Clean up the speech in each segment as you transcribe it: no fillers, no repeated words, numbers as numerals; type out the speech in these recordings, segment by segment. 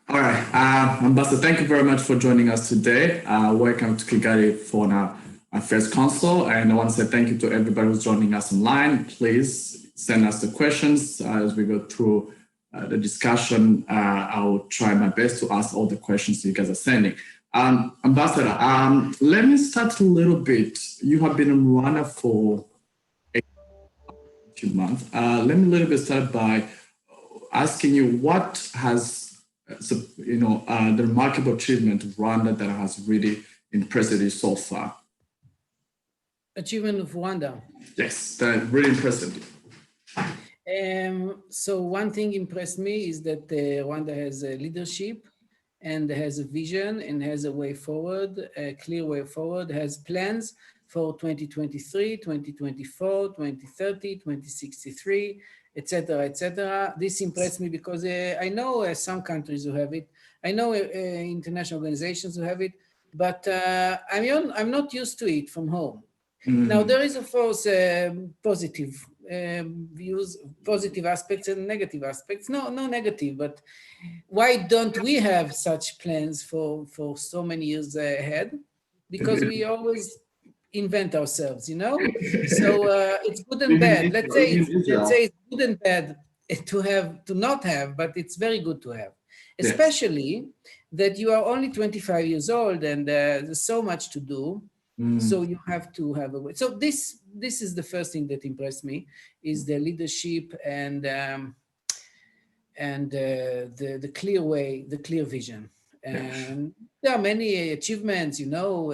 All right, Ambassador, thank you very much for joining us today. Welcome to Kigali for our first console. And I want to say thank you to everybody who's joining us online. Please send us the questions as we go through the discussion. I'll try my best to ask all the questions you guys are sending. Ambassador, let me start a little bit. You have been in Rwanda for 2 months. Let me a little bit start by asking you what has the remarkable achievement of Rwanda that has really impressed you so far. Achievement of Rwanda. Yes, that really impressed you. So one thing impressed me is that Rwanda has a leadership and has a vision and has a way forward, a clear way forward, has plans for 2023, 2024, 2030, 2063, etc., etc. This impressed me because I know some countries who have it. I know international organizations who have it, but I'm not used to it from home. Now, there is, of course, positive views, positive aspects and negative aspects. No negative, but why don't we have such plans for so many years ahead? Because we always invent ourselves, you know? So it's good and bad. Let's say it's good and bad to not have, but it's very good to have. Especially that you are only 25 years old and there's so much to do. So you have to have a way. So this is the first thing that impressed me, is the leadership and the clear way, the clear vision. And there are many achievements, you know.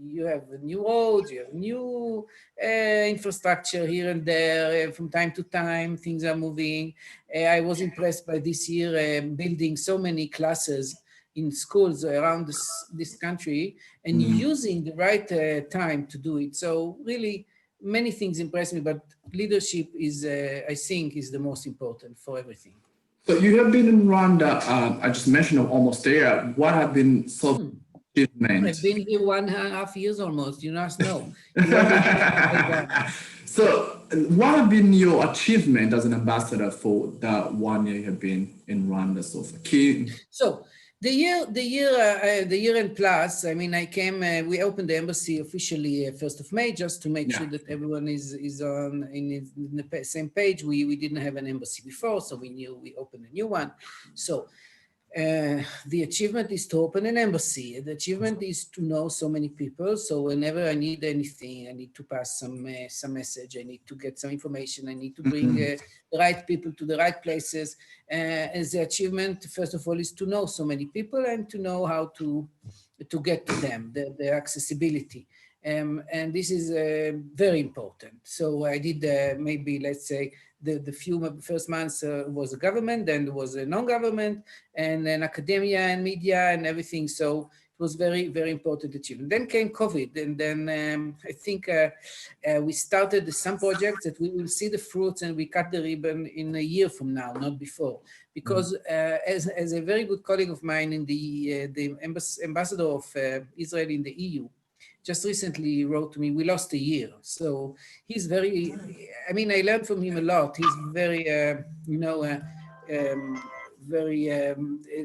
You have new roads, you have new infrastructure here and there. From time to time, things are moving. I was impressed by this year building so many classes in schools around this country and using the right time to do it. So really many things impress me, but leadership is, I think, is the most important for everything. So you have been in Rwanda, I just mentioned almost there. What have been so achievements? I've been here 1.5 years almost, you must know. So what have been your achievement as an ambassador for that 1 year you have been in Rwanda so far? So the year and plus, I mean, I came, we opened the embassy officially 1st of May, just to make sure that everyone is on in the same page. We didn't have an embassy before, so we knew we opened a new one. So the achievement is to open an embassy. The achievement is to know so many people. So whenever I need anything, I need to pass some message. I need to get some information. I need to bring the right people to the right places. And the achievement, first of all, is to know so many people and to know how to get to them, the accessibility. And this is very important. So I did maybe, let's say, the few first months was the government, then there was a non-government, and then academia and media and everything. So it was very, very important achievement. Then came COVID, and then I think we started some projects that we will see the fruits, and we cut the ribbon in a year from now, not before. Because as a very good colleague of mine in the ambassador of Israel in the EU, just recently wrote to me, we lost a year. So he's very, I mean, I learned from him a lot. He's very,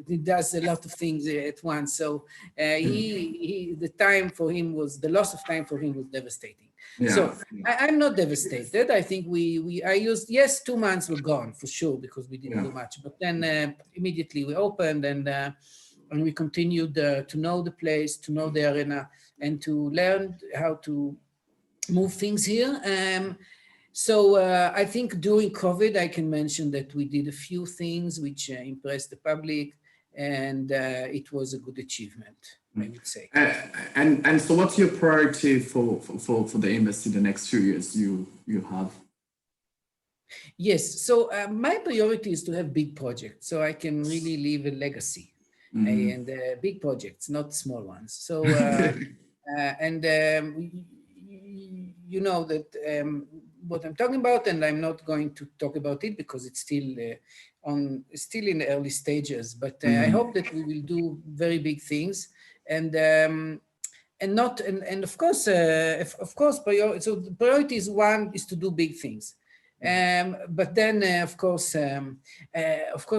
he does a lot of things at once. So the time for him was, the loss of time for him was devastating. So I'm not devastated. I think I used, yes, 2 months were gone for sure because we didn't do much. But then immediately we opened and we continued to know the place, to know the arena, and to learn how to move things here. So I think during COVID, I can mention that we did a few things which impressed the public, and it was a good achievement, I would say. And so what's your priority for the embassy the next few years you have? Yes, so my priority is to have big projects so I can really leave a legacy. And big projects, not small ones. So, you know that what I'm talking about, and I'm not going to talk about it because it's still in the early stages. But I hope that we will do very big things, and of course, so the priority is one is to do big things. But then, of course,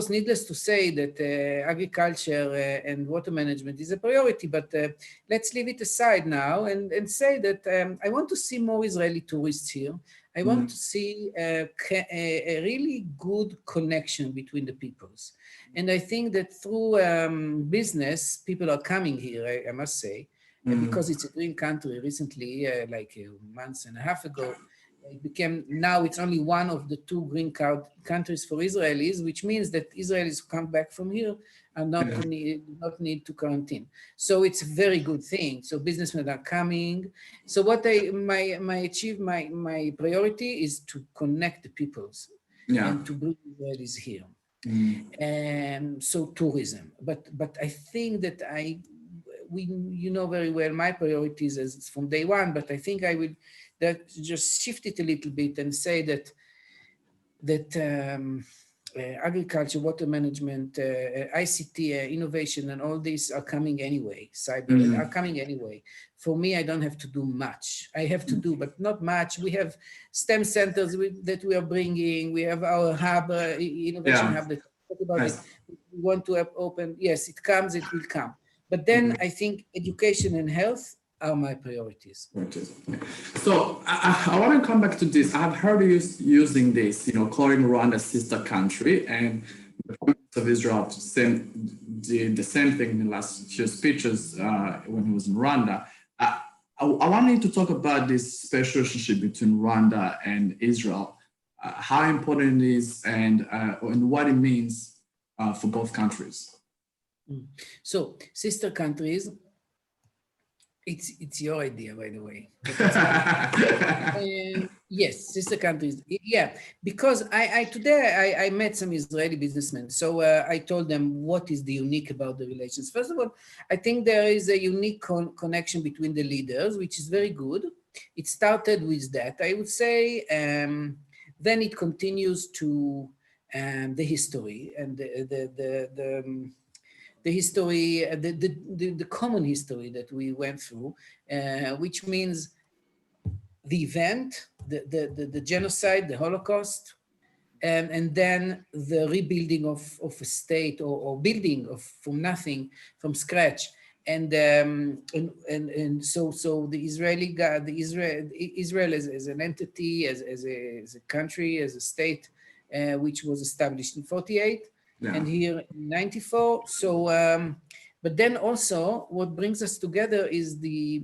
needless to say that agriculture and water management is a priority, but let's leave it aside now and say that I want to see more Israeli tourists here. I want to see a really good connection between the peoples. And I think that through business, people are coming here, I must say, because it's a green country recently, like a month and a half ago. It became, now it's only one of the two green card countries for Israelis, which means that Israelis who come back from here are not need to quarantine. So it's a very good thing. So businessmen are coming. So what my priority is to connect the peoples and to bring Israelis here. And so tourism, but I think that you know very well my priorities as from day one, but I think I will just shift it a little bit and say that agriculture, water management, ICT, innovation, and all these are coming anyway. Cyber are coming anyway. For me, I don't have to do much. I have to do, but not much. We have STEM centers that we are bringing. We have our hub, innovation hub that talk about it. We want to open. Yes, it comes. It will come. But then I think education and health are my priorities. So I want to come back to this. I've heard you using this, calling Rwanda a sister country, and the President of Israel did the same thing in the last few speeches when he was in Rwanda. I wanted to talk about this special relationship between Rwanda and Israel, how important it is, and what it means for both countries. So, sister countries. It's your idea, by the way. Yes, sister countries. Yeah, because today I met some Israeli businessmen. So I told them what is the unique about the relations. First of all, I think there is a unique connection between the leaders, which is very good. It started with that, I would say. Then it continues to the history and the history, the common history that we went through, which means the event, the genocide, the Holocaust, and then the rebuilding of a state or building from nothing, from scratch. And so Israel as an entity, as a country, as a state, which was established in 48. And here in 94. So, but then also what brings us together is the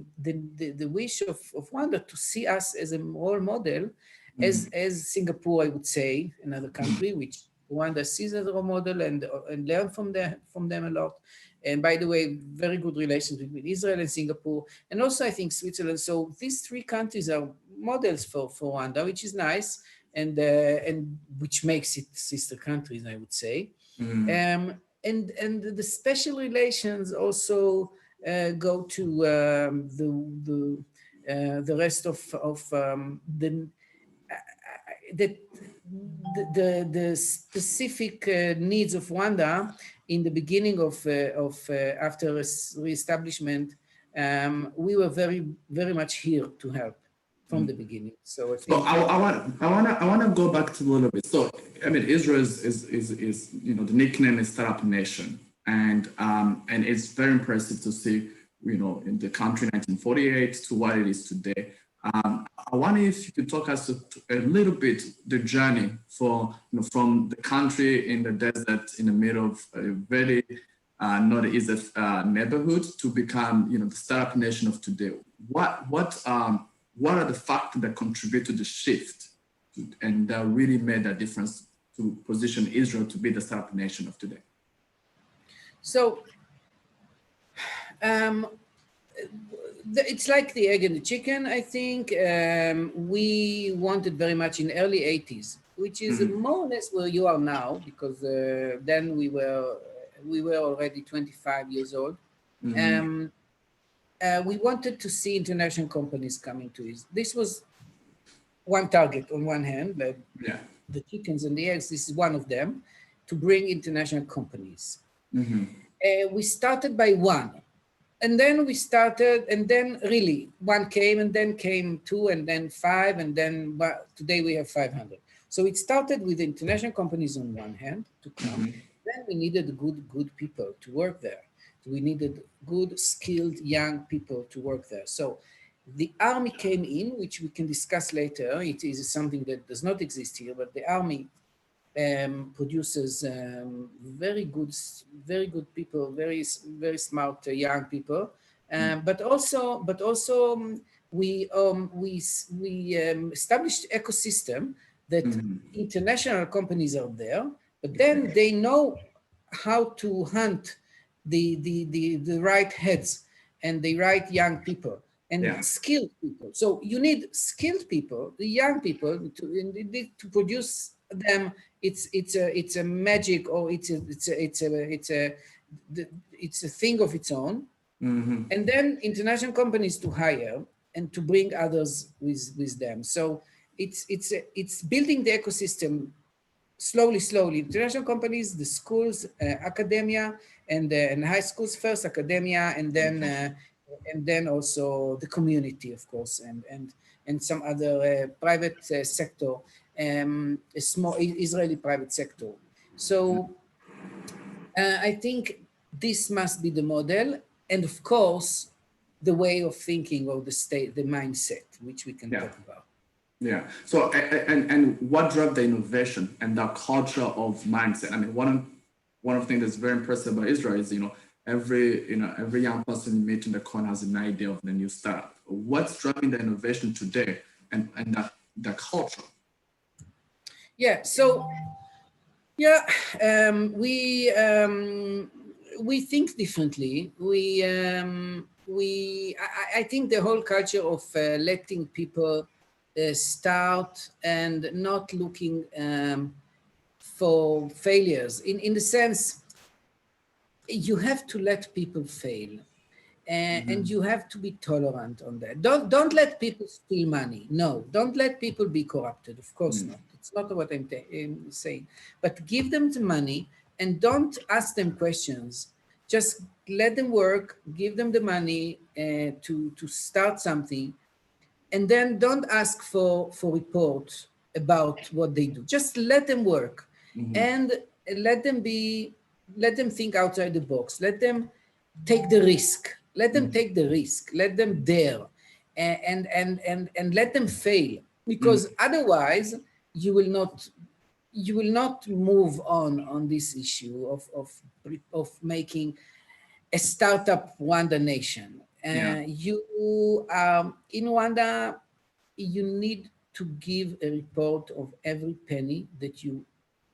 wish of Rwanda to see us as a role model, as Singapore, I would say, another country which Rwanda sees as a role model and learn from them a lot. And by the way, very good relations between Israel and Singapore, and also I think Switzerland. So these three countries are models for Rwanda, which is nice, and which makes it sister countries, I would say. And the special relations also go to the rest of the specific needs of Rwanda in the beginning of after reestablishment. We were very much here to help from the beginning. So I want to go back to a little bit. So I mean, Israel is the nickname is Startup Nation, and it's very impressive to see in the country 1948 to what it is today. I wonder if you could talk us a little bit the journey from the country in the desert in the middle of a very not easy neighborhood to become the startup nation of today. What are the factors that contribute to the shift and that really made a difference to position Israel to be the startup nation of today? So it's like the egg and the chicken, I think. We wanted very much in early 80s, which is more or less where you are now, because then we were already 25 years old. We wanted to see international companies coming to it. This was one target on one hand, like the chickens and the eggs. This is one of them, to bring international companies. We started by one. And then really one came, and then came two, and then five, and then today we have 500. So it started with international companies on one hand to come. Then we needed good people to work there. We needed good, skilled, young people to work there. So the army came in, which we can discuss later. It is something that does not exist here, but the army produces very good people, very smart young people. But also we established ecosystem that international companies are there, but then they know how to hunt the right heads and the right young people and skilled people. So you need skilled people, the young people, to produce them. It's a magic, or it's a thing of its own. And then international companies to hire and to bring others with them. So it's building the ecosystem slowly. International companies, the schools, academia, and high schools first, academia, and then also the community, of course, and some other private sector, a small Israeli private sector. So I think this must be the model, and of course, the way of thinking of the state, the mindset, which we can talk about. Yeah. So, and what drove the innovation and the culture of mindset? I mean, one of the things that's very impressive about Israel is, every young person you meet in the corner has an idea of the new startup. What's driving the innovation today and the culture? Yeah. So, we think differently. I think the whole culture of letting people start and not looking for failures, in the sense, you have to let people fail, and you have to be tolerant on that. Don't let people steal money. No, don't let people be corrupted. Of course not. It's not what I'm saying. But give them the money and don't ask them questions. Just let them work. Give them the money to start something, and then don't ask for report about what they do. Just let them work, and let them think outside the box. Let them take the risk. Let them take the risk. Let them dare, and let them fail. Because otherwise, you will not move on this issue of making a startup Rwanda nation. You in Rwanda, you need to give a report of every penny that you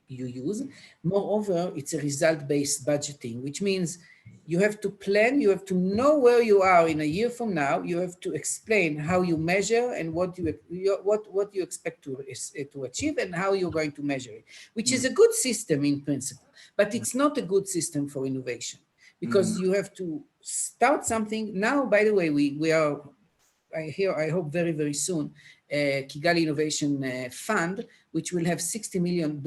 use. Moreover, it's a result-based budgeting, which means you have to plan, you have to know where you are in a year from now, you have to explain how you measure and what you expect to achieve and how you're going to measure it, which is a good system in principle, but it's not a good system for innovation, because you have to start something. Now, by the way, we are, I hope very, very soon, Kigali Innovation Fund, which will have $60 million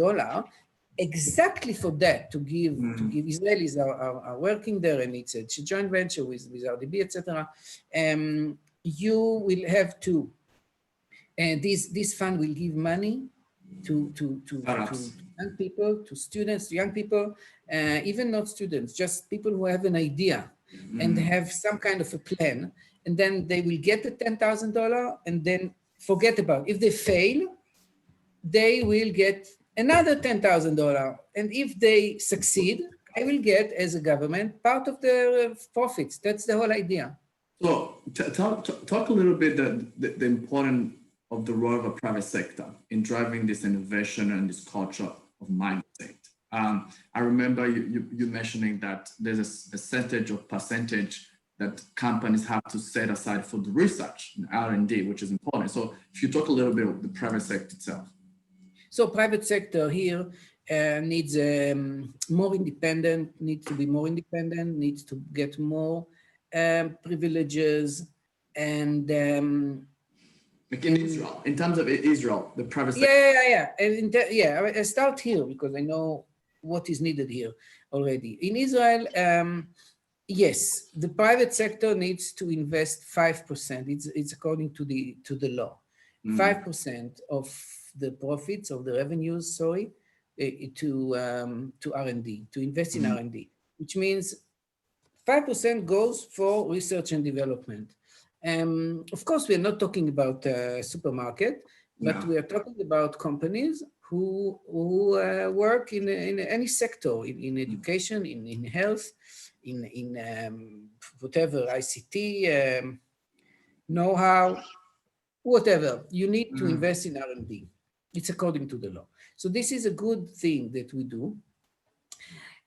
exactly for that, to give Israelis are working there, and it's a joint venture with RDB, etc. You will have to, this fund will give money to young people, to students, to young people, even not students, just people who have an idea and have some kind of a plan, and then they will get the $10,000 and then forget about it. If they fail, they will get another $10,000. And if they succeed, I will get, as a government, part of the profits. That's the whole idea. So talk a little bit the importance of the role of a private sector in driving this innovation and this culture of mindset. I remember you mentioning that there's a percentage that companies have to set aside for the research and R&D, which is important. So if you talk a little bit of the private sector itself. So private sector here needs more independent, needs to be more independent, needs to get more privileges, and like in Israel, in terms of Israel, the private sector. And I start here because I know what is needed here already. In Israel, yes, the private sector needs to invest 5%. It's according to the law, 5% of the profits, of the revenues, sorry, to R&D, to invest in R&D, which means 5% goes for research and development. Of course, we are not talking about a supermarket, but we are talking about companies who work in any sector, in education, in health, in whatever, ICT, know-how, whatever. You need to invest in R&D. It's according to the law. So this is a good thing that we do.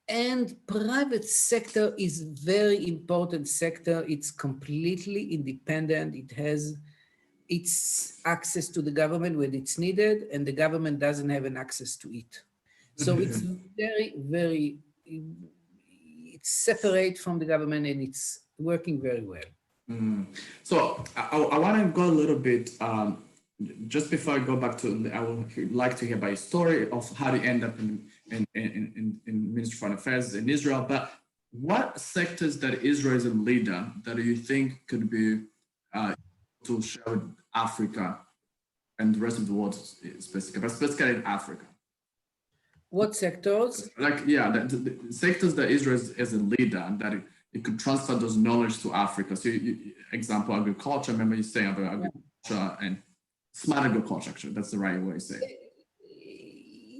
And private sector is very important sector. It's completely independent. It has its access to the government when it's needed, and the government doesn't have an access to it. So it's very, very, it's separate from the government, and it's working very well. So I want to go a little bit, just before I go back to, I would like to hear about your story of how you end up in Ministry of Foreign Affairs in Israel. But what sectors that Israel is a leader that you think could be to share with Africa and the rest of the world, specifically, but specifically in Africa? What sectors? Like, yeah, the sectors that Israel is a leader, that it could transfer those knowledge to Africa. So, example, agriculture. Remember you saying about agriculture and smart agriculture. Actually, that's the right way to say it.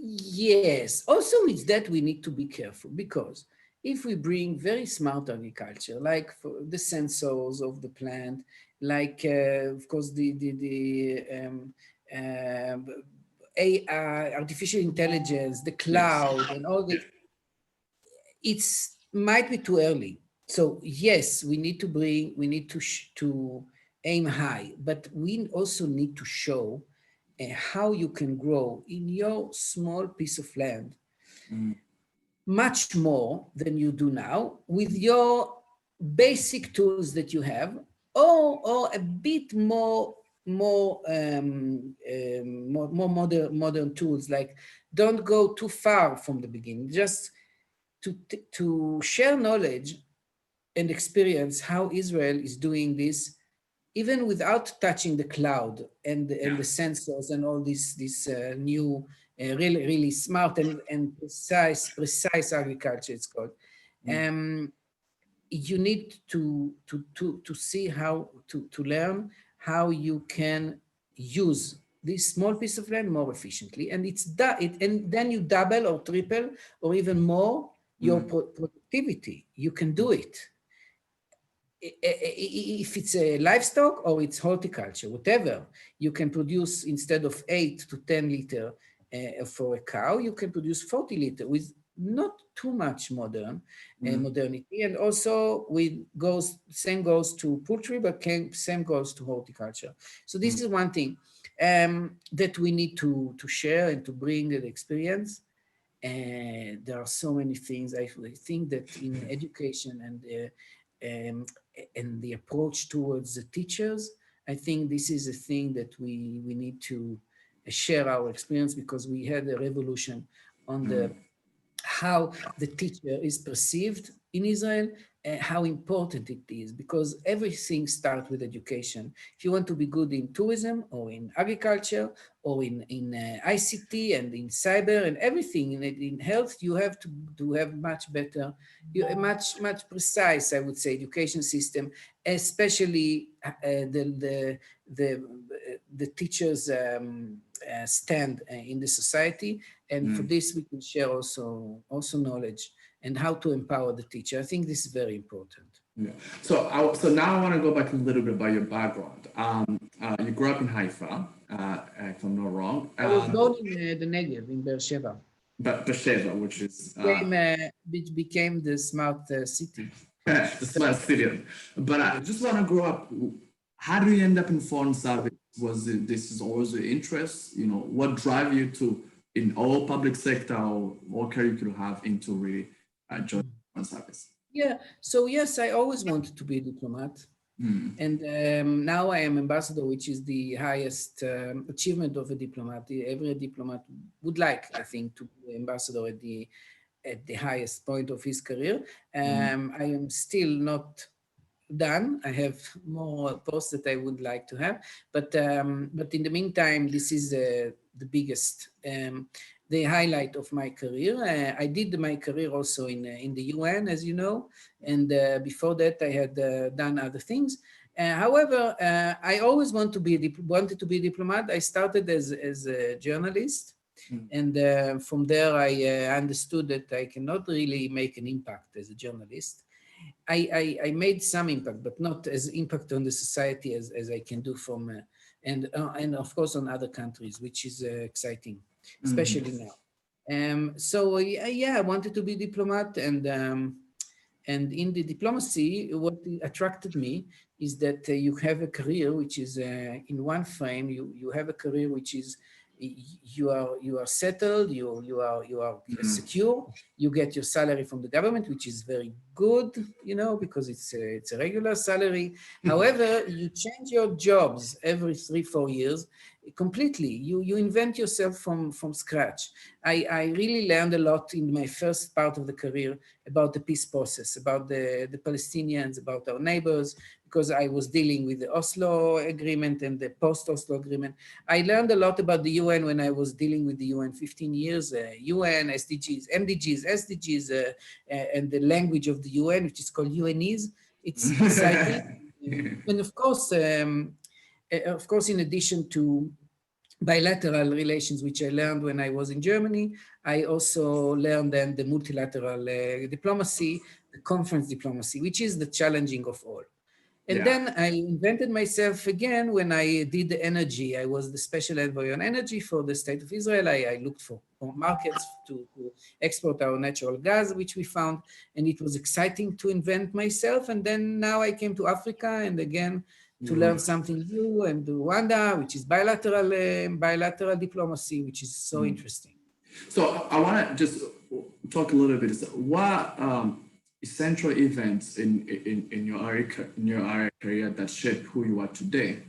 Yes. Also, with that we need to be careful, because if we bring very smart agriculture, like for the sensors of the plant, like of course the AI, artificial intelligence, the cloud, and all this, it's might be too early. So yes, we need to aim high, but we also need to show how you can grow in your small piece of land much more than you do now with your basic tools that you have, or a bit more modern tools. Like, don't go too far from the beginning. Just to share knowledge and experience how Israel is doing this, even without touching the cloud and the sensors and all this new, really smart and precise agriculture, it's called. You need to see how to learn how you can use this small piece of land more efficiently, and and then you double or triple or even more your productivity. You can do it. If it's a livestock or it's horticulture, whatever, you can produce, instead of 8 to 10 liter for a cow, you can produce 40 liter with not too much modernity. And also same goes to poultry, but same goes to horticulture. So this is one thing that we need to share and to bring the experience. And there are so many things. I think that in education and the approach towards the teachers, I think this is a thing that we need to share our experience, because we had a revolution on how the teacher is perceived in Israel, and how important it is, because everything starts with education. If you want to be good in tourism or in agriculture or in ICT and in cyber and everything, in health, you have to have much better, much precise, I would say, education system, especially the teachers stand in the society. And for this, we can share also knowledge and how to empower the teacher. I think this is very important. Yeah. So now I want to go back a little bit about your background. You grew up in Haifa, if I'm not wrong. I was born in the Negev, in Beersheba. Beersheba, which is... which became the smart city. The smart city. But I just want to grow up. How do you end up in foreign service? This is always your interest? What drive you to, in all public sector or what career you could have, into really join foreign service? Yeah, so yes, I always wanted to be a diplomat. And now I am ambassador, which is the highest achievement of a diplomat. Every diplomat would like, I think, to be ambassador at the highest point of his career. I am still not done. I have more posts that I would like to have, but in the meantime, this is the biggest, the highlight of my career. I did my career also in the UN, as you know, and before that I had done other things. However, I always wanted to be a diplomat. I started as a journalist, and from there I understood that I cannot really make an impact as a journalist. I made some impact, but not as impact on the society as I can do from, and of course on other countries, which is exciting, especially now. So yeah, I wanted to be diplomat, and in the diplomacy, what attracted me is that you have a career which is in one frame. You have a career which is you are settled. You are secure. You get your salary from the government, which is very good, because it's a regular salary. However, you change your jobs every 3-4 years completely. You invent yourself from scratch. I really learned a lot in my first part of the career about the peace process, about the Palestinians, about our neighbors, because I was dealing with the Oslo Agreement and the post-Oslo Agreement. I learned a lot about the UN when I was dealing with the UN 15 years, UN, SDGs, MDGs, SDGs, and the language of the UN, which is called UNese. It's exciting. And of course, in addition to bilateral relations, which I learned when I was in Germany, I also learned then the multilateral diplomacy, the conference diplomacy, which is the challenging of all. And then I invented myself again when I did the energy. I was the special envoy on energy for the State of Israel. I looked for markets to export our natural gas, which we found, and it was exciting to invent myself. And then now I came to Africa, and again, to learn something new, and Rwanda, which is bilateral diplomacy, which is so interesting. So I want to just talk a little bit. What essential events in your area career that shape who you are today?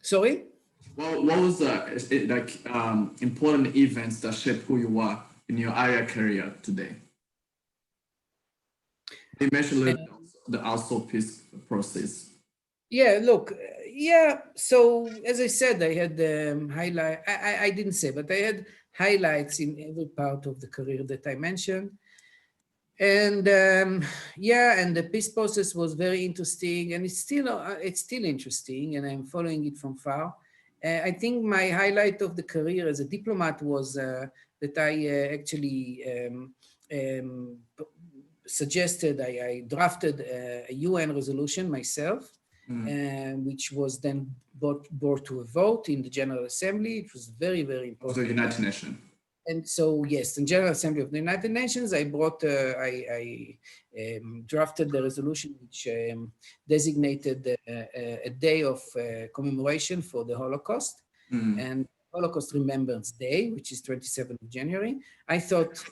Sorry? Well, what was important events that shape who you are in your area career today? You mentioned the also peace process. Yeah, look, so as I said, I had highlight. I didn't say, but I had highlights in every part of the career that I mentioned. And and the peace process was very interesting, and it's still interesting, and I'm following it from far. I think my highlight of the career as a diplomat was that I actually suggested, I drafted a UN resolution myself, which was then brought to a vote in the General Assembly. It was very, very important. Of the United Nations. And so, yes, the General Assembly of the United Nations, I drafted the resolution which designated a day of commemoration for the Holocaust, and Holocaust Remembrance Day, which is 27th of January. I thought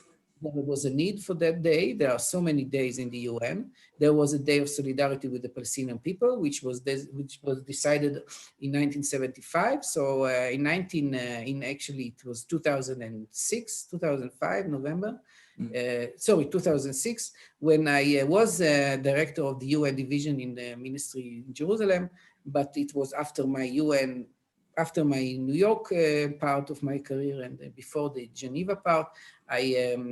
there was a need for that day. There are so many days in the UN. There was a day of solidarity with the Palestinian people, which was decided in 1975. So actually it was 2005, November. 2006, when I was director of the UN division in the ministry in Jerusalem, but it was after my New York part of my career and before the Geneva part. I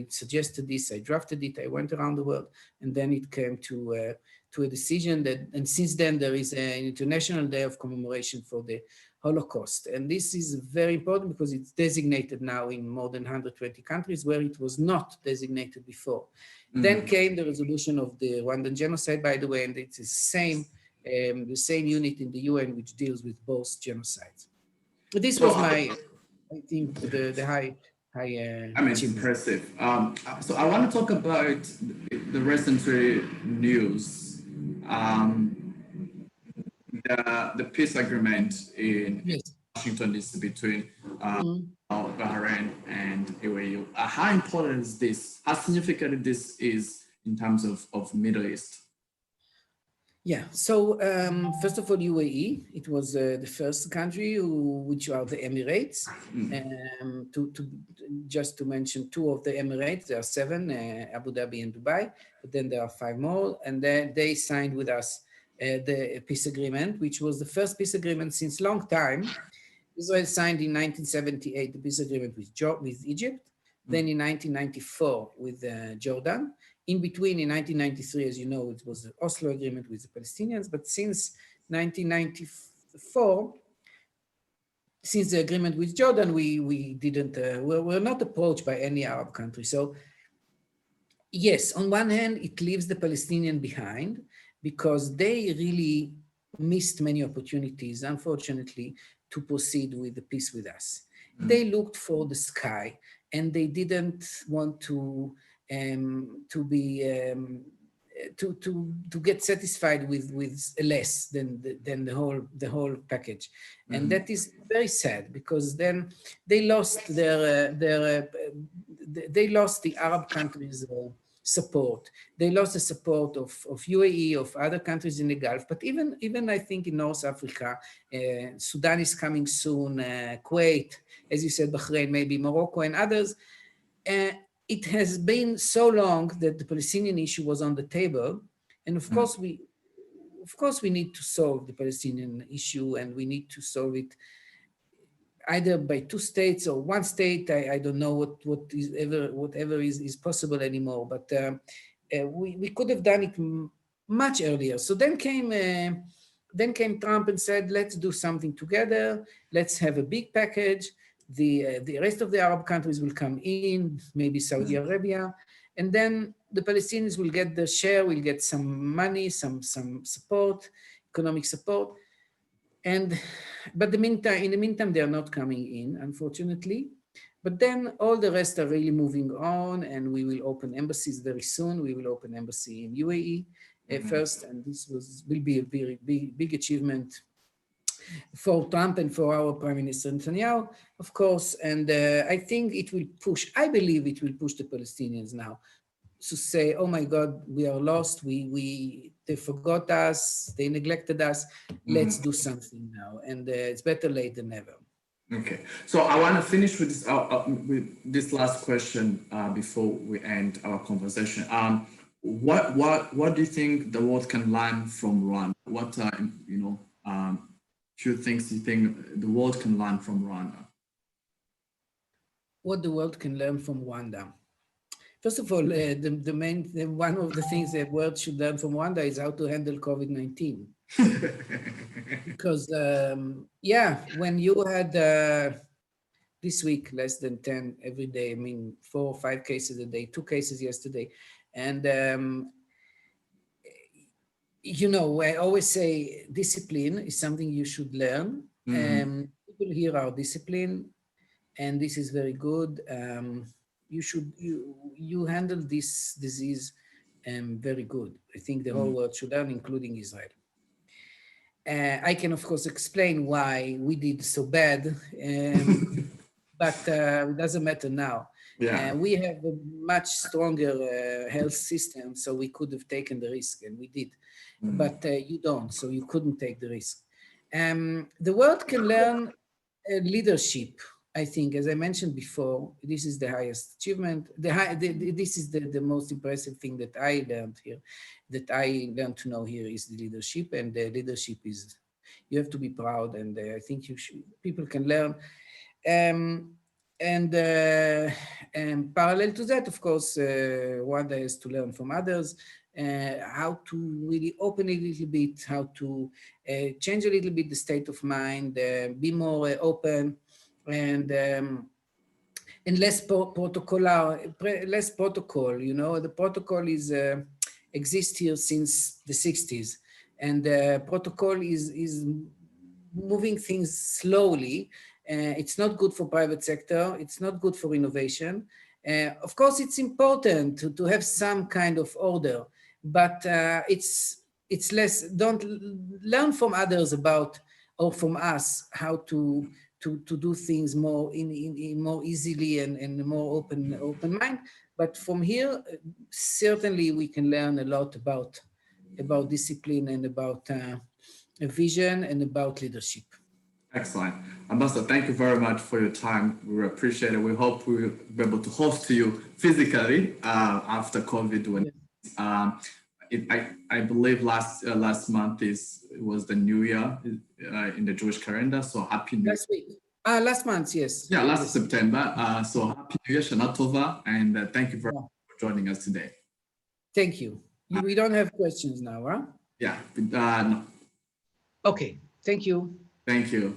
suggested this, I drafted it, I went around the world, and then it came to a decision and since then there is an International Day of Commemoration for the Holocaust. And this is very important because it's designated now in more than 120 countries where it was not designated before. Then came the resolution of the Rwandan genocide, by the way, and it's the same unit in the UN which deals with both genocides. But this was I think, the high it's impressive. So I want to talk about the recent news. The peace agreement in Washington DC between Bahrain and UAE. How important is this? How significant this is in terms of Middle East? Yeah, so first of all, UAE, it was the first country which are the Emirates. Just to mention two of the Emirates, there are 7, Abu Dhabi and Dubai, but then there are 5 more, and then they signed with us the peace agreement, which was the first peace agreement since long time. Israel signed in 1978 the peace agreement with Egypt, then in 1994 with Jordan. In between, in 1993, as you know, it was the Oslo agreement with the Palestinians, but since 1994, since the agreement with Jordan, we didn't, we're not approached by any Arab country. So yes, on one hand, it leaves the Palestinian behind because they really missed many opportunities, unfortunately, to proceed with the peace with us. They looked for the sky and they didn't want to get satisfied with less than the whole package. And that is very sad because then they lost they lost the Arab countries' support. They lost the support of UAE, of other countries in the Gulf, but even I think in North Africa, Sudan is coming soon, Kuwait, as you said, Bahrain, maybe Morocco and others. It has been so long that the Palestinian issue was on the table. And of course, we need to solve the Palestinian issue, and we need to solve it either by two states or one state. I don't know whatever is possible anymore, but we could have done it much earlier. So then came Trump and said, let's do something together. Let's have a big package. The rest of the Arab countries will come in, maybe Saudi Arabia, and then the Palestinians will get their share, will get some money, some support, economic support. But in the meantime, they are not coming in, unfortunately. But then all the rest are really moving on, and we will open embassies very soon. We will open embassy in UAE first, and this will be a very big achievement for Trump and for our Prime Minister Netanyahu, of course. And I think it will push, I believe it will push the Palestinians now to say, oh my God, we are lost. They forgot us. They neglected us. Let's do something now. And it's better late than never. Okay. So I want to finish with this last question before we end our conversation. What do you think the world can learn from Rwanda? What few things you think the world can learn from Rwanda? What the world can learn from Rwanda? First of all, one of the things that world should learn from Rwanda is how to handle COVID-19. Because, when you had this week less than 10 every day, 4 or 5 cases a day, 2 cases yesterday. And, I always say discipline is something you should learn. People here are disciplined, and this is very good. You handle this disease very good. I think the whole world should learn, including Israel. I can, of course, explain why we did so bad, but it doesn't matter now. Yeah. We have a much stronger health system, so we could have taken the risk, and we did. But you don't, so you couldn't take the risk. The world can learn leadership. I think, as I mentioned before, this is the highest achievement. This is the most impressive thing that I learned here, that I learned to know here is the leadership, and the leadership is, you have to be proud, and I think people can learn. And parallel to that, of course, Rwanda has to learn from others, how to really open a little bit, how to change a little bit the state of mind, be more open, and less protocol. The protocol exists here since the 60s, and protocol is moving things slowly. It's not good for private sector. It's not good for innovation. Of course, it's important to have some kind of order, but it's less. Don't learn from others about, or from us, how to do things more more easily and more open mind. But from here, certainly we can learn a lot about discipline and about a vision and about leadership. Excellent. Ambassador, thank you very much for your time. We appreciate it. We hope we'll be able to host you physically after COVID. I believe last month was the New Year in the Jewish calendar. So happy New Year. Last week. Last month, yes. Yeah, last yes. September. So happy New Year, Shana Tova, and thank you very much for joining us today. Thank you. We don't have questions now, huh? Yeah. No. Okay. Thank you. Thank you.